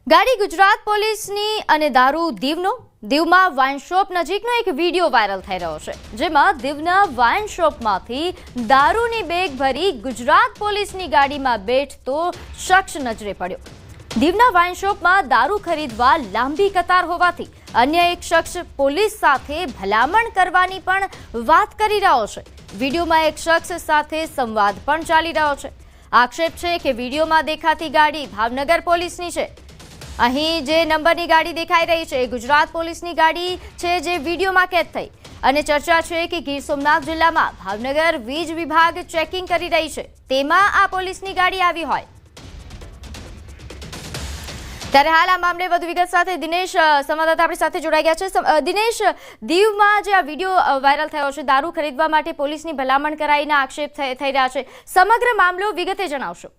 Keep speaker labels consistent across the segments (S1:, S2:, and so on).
S1: ગાડી ગુજરાત પોલીસની અને દારૂ દીવમાં વાઇન શોપ નજીકનો એક વિડીયો વાયરલ થઈ રહ્યો છે, જેમાં દીવના વાઇન શોપમાંથી દારૂની બેગ ભરી ગુજરાત પોલીસની ગાડીમાં બેઠતો શખ્સ નજરે પડ્યો. દીવના વાઇન શોપમાં દારૂ ખરીદવા લાંબી કતાર હોવાથી અન્ય એક શખ્સ પોલીસ સાથે ભલામણ કરવાની પણ વાત કરી રહ્યો છે. વિડીયોમાં એક શખ્સ સાથે સંવાદ પણ ચાલી રહ્યો છે. આક્ષેપ છે કે વિડીયોમાં દેખાતી ગાડી ભાવનગર પોલીસની છે. અહીં જે નંબરની ગાડી દેખાઈ રહી છે એ ગુજરાત પોલીસની ગાડી છે, જે વિડીયોમાં કેદ થઈ. અને ચર્ચા છે કે ગીર સોમનાથ જિલ્લામાં ભાવનગર વીજ વિભાગ ચેકિંગ કરી રહી છે, તેમાં આ પોલીસની ગાડી આવી હોય. ત્યારે હાલ આ મામલે વધુ વિગત સાથે દિનેશ સંવાદદાતા આપણી સાથે જોડાઈ ગયા છે. દિનેશ, દીવમાં જે આ વિડીયો વાયરલ થયો છે, દારૂ ખરીદવા માટે પોલીસની ભલામણ કરાઈના આક્ષેપ થઈ રહ્યા છે, સમગ્ર મામલો વિગતે જણાવશો.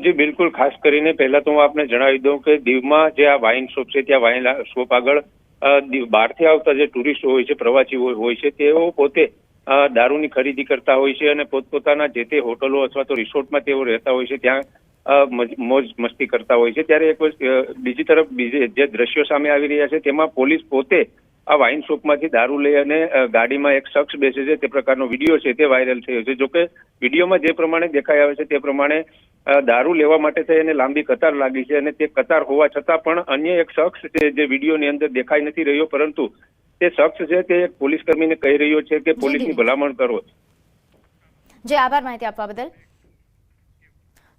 S2: જી બિલકુલ, ખાસ કરીને પહેલા તો હું આપને જણાવી દઉં કે દીવમાં જે આ વાઇન શોપ છે, ત્યાં વાઇન શોપ આગળ બહારથી આવતા જે ટુરિસ્ટ હોય છે, પ્રવાસીઓ હોય છે, તેઓ પોતે દારૂની ખરીદી કરતા હોય છે અને પોતપોતાના જે તે હોટલો અથવા તો રિસોર્ટમાં તેઓ રહેતા હોય છે, ત્યાં મોજ મસ્તી કરતા હોય છે. ત્યારે બીજી તરફ જે દ્રશ્યો સામે આવી રહ્યા છે, તેમાં પોલીસ પોતે આ વાઇન શોપમાંથી દારૂ લઈ અને ગાડીમાં એક શખ્સ બેસે છે, તે પ્રકારનો વિડીયો છે તે વાયરલ થયો છે. જોકે વિડીયોમાં જે પ્રમાણે દેખાઈ આવે છે તે પ્રમાણે દારૂ લેવા માટે થઈને લાંબી કતાર લાગી છે અને તે કતાર હોવા છતાં પણ અન્ય એક શખ્સ છે જે વિડીયોની અંદર દેખાઈ નથી રહ્યો, પરંતુ તે શખ્સ છે તે પોલીસ કર્મીને કહી રહ્યો છે કે પોલીસની ભલામણ કરો.
S1: જે આભાર માહિતી આપવા બદલ.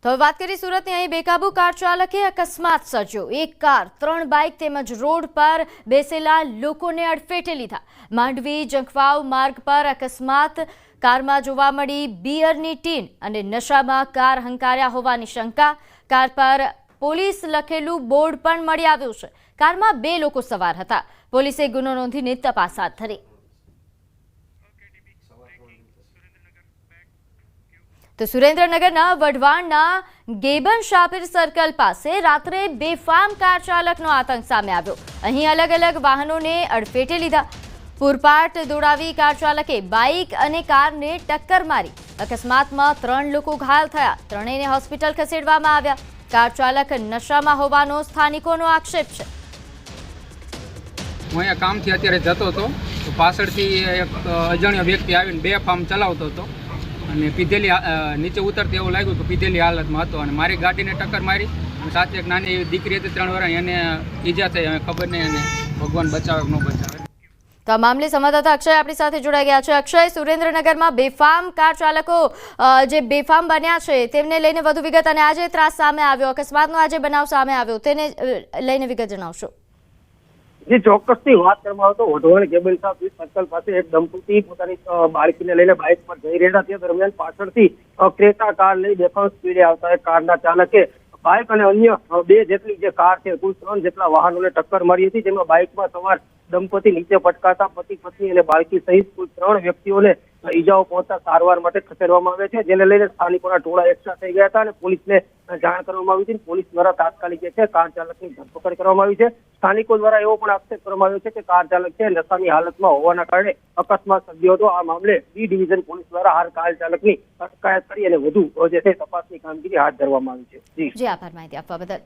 S1: તો વાત કરી સુરતની. અહીં બેકાબુ કાર ચાલકે અકસ્માત સર્જ્યો. એક કાર, 3 બાઇક તેમજ રોડ પર બેસેલા લોકોને અડફેટે લીધા. માંડવી જંખવાવ માર્ગ પર અકસ્માત. કારમાં જોવા મળી બિયરની ટીન અને નશામાં કાર હંકાર્યા હોવાની શંકા. કાર પર પોલીસ લખેલું બોર્ડ પણ મળી આવ્યું છે. કારમાં 2 લોકો સવાર હતા. પોલીસે ગુનો નોંધીને તપાસ હાથ ધરી. તો સુરેન્દ્રનગરના વઢવાણના ગેબન શાપીર સર્કલ પાસે રાત્રે બેફામ કાર ચાલકનો આતંક સામે આવ્યો. અહીં અલગ અલગ વાહનોને અડફેટે લીધા. પૂરપાટ દોડાવી કાર ચાલકે બાઇક અને કારને ટક્કર મારી. અકસ્માતમાં 3 લોકો ઘાયલ થયા. ત્રણેયને હોસ્પિટલ ખસેડવામાં આવ્યા. કાર ચાલક નશામાં હોવાનો સ્થાનિકોનો આક્ષેપ છે.
S3: હું અહીંયા કામથી અત્યારે જતો હતો, તો પાછળથી એક અજાણ્યો વ્યક્તિ આવીને બેફામ ચલાવતો હતો અને પીધેલી નીચે ઉતરતી એવું લાગ્યું કે પીધેલી હાલતમાં હતો અને મારી ગાડીને ટક્કર મારી. અને સાથે એક નાની એવી દીકરી હતી 3 વર્ષની, એને ઈજા થઈ. હવે ખબર નહીં એને ભગવાન બચાવે કે ન બચાવે.
S1: તો આ મામલે સંવાદદાતા અક્ષય આપણી સાથે જોડાઈ ગયા છે. અક્ષય, સુરેન્દ્રનગરમાં બેફામ કાર ચાલકો જે બેફામ બન્યા છે તેમને લઈને વધુ વિગત, અને આજે ત્રાસ સામે આવ્યો, અકસ્માતનો આજે બનાવ સામે આવ્યો, તેને લઈને વિગત જણાવશો.
S4: જે ચોક્કસથી વાત કરવામાં આવે તો વઢવાણ ગેબન શાપીર સર્કલ પાસે એક દંપતી પોતાની બાળકીને લઈને બાઇક પર જઈ રહ્યા તે દરમિયાન પાછળથી ક્રેટા કાર લઈ બેફામ સ્પીડે આવતા કારના ચાલકે બાઇક અને અન્ય 2 જેટલી જે કાર છે, કુલ 3 જેટલા વાહનોને ટક્કર મારી હતી, જેમાં બાઇકમાં સવાર દંપતી નીચે પટકાતા પતિ પત્ની અને બાળકી સહિત કુલ 3 વ્યક્તિઓને ઈજાઓ પહોંચતા સારવાર માટે ખસેડવામાં આવે છે, જેને લઈને સ્થાનિકોના ટોળા એકઠા થઈ ગયા હતા અને પોલીસને જાણ કરવામાં આવી હતી. પોલીસ દ્વારા તાત્કાલિક જે છે કાર ચાલકની ધરપકડ કરવામાં આવી છે. સ્થાનિકો દ્વારા એવો પણ આક્ષેપ કરવામાં આવ્યો છે કે કાર ચાલક છે નશાની હાલતમાં હોવાના કારણે અકસ્માત સર્જ્યો હતો. આ મામલે બી ડિવિઝન પોલીસ દ્વારા હાલ કાર ચાલકની અટકાયત કરી અને વધુ જે છે તપાસની કામગીરી હાથ ધરવામાં આવી છે.
S1: જી આભાર માહિતી આપવા બદલ.